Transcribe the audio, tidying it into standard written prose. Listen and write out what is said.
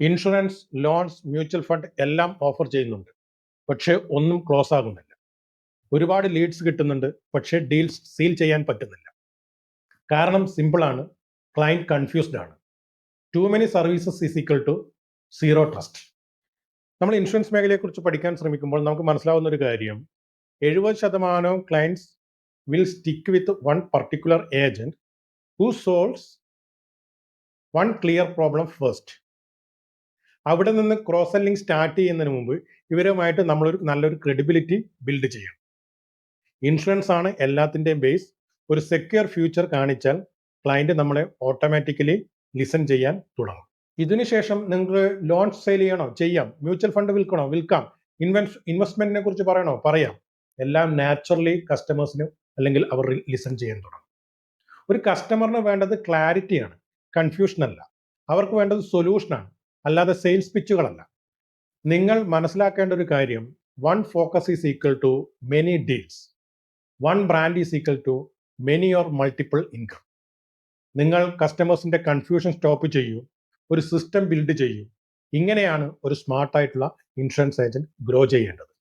Insurance, loans, mutual fund എല്ലാം offer ചെയ്യുന്നുണ്ട്. പക്ഷേ ഒന്നും ക്ലോസ് ആകുന്നില്ല. ഒരുപാട് ലീഡ്സ് കിട്ടുന്നുണ്ട്, പക്ഷേ ഡീൽസ് സീൽ ചെയ്യാൻ പറ്റുന്നില്ല. കാരണം സിമ്പിളാണ്, ക്ലയൻറ്റ് കൺഫ്യൂസ്ഡ് ആണ്. Too many services is equal to zero trust. നമ്മൾ ഇൻഷുറൻസ് മേഖലയെക്കുറിച്ച് പഠിക്കാൻ ശ്രമിക്കുമ്പോൾ നമുക്ക് മനസ്സിലാവുന്ന ഒരു കാര്യം, 70% clients will stick with one particular agent who solves one clear problem first. അവിടെ നിന്ന് ക്രോസ് സെല്ലിംഗ് സ്റ്റാർട്ട് ചെയ്യുന്നതിന് മുമ്പ് ഇവരുമായിട്ട് നമ്മളൊരു നല്ലൊരു ക്രെഡിബിലിറ്റി ബിൽഡ് ചെയ്യണം. ഇൻഷുറൻസ് ആണ് എല്ലാത്തിൻ്റെയും ബേസ്. ഒരു സെക്യൂർ ഫ്യൂച്ചർ കാണിച്ചാൽ ക്ലയൻറ്റ് നമ്മളെ ഓട്ടോമാറ്റിക്കലി ലിസൺ ചെയ്യാൻ തുടങ്ങും. ഇതിനുശേഷം നിങ്ങൾ ലോൺ സെയിൽ ചെയ്യണോ? ചെയ്യാം. മ്യൂച്വൽ ഫണ്ട് വിൽക്കണോ? വിൽക്കാം. ഇൻവെസ്റ്റ്മെന്റിനെ കുറിച്ച് പറയണോ? പറയാം. എല്ലാം നാച്ചുറലി കസ്റ്റമേഴ്സിന് അല്ലെങ്കിൽ അവർ ലിസൺ ചെയ്യാൻ തുടങ്ങും. ഒരു കസ്റ്റമറിന് വേണ്ടത് ക്ലാരിറ്റിയാണ്, കൺഫ്യൂഷൻ അല്ല. അവർക്ക് വേണ്ടത് സൊല്യൂഷനാണ്, അല്ലാതെ സെയിൽസ് പിച്ചുകളല്ല. നിങ്ങൾ മനസ്സിലാക്കേണ്ട ഒരു കാര്യം, one focus is equal to many deals, one brand is equal to many or multiple income. നിങ്ങൾ കസ്റ്റമേഴ്സിന്റെ കൺഫ്യൂഷൻ സ്റ്റോപ്പ് ചെയ്യൂ, ഒരു സിസ്റ്റം ബിൽഡ് ചെയ്യൂ. ഇങ്ങനെയാണ് ഒരു സ്മാർട്ടായിട്ടുള്ള ഇൻഷുറൻസ് ഏജന്റ് ഗ്രോ ചെയ്യേണ്ടത്.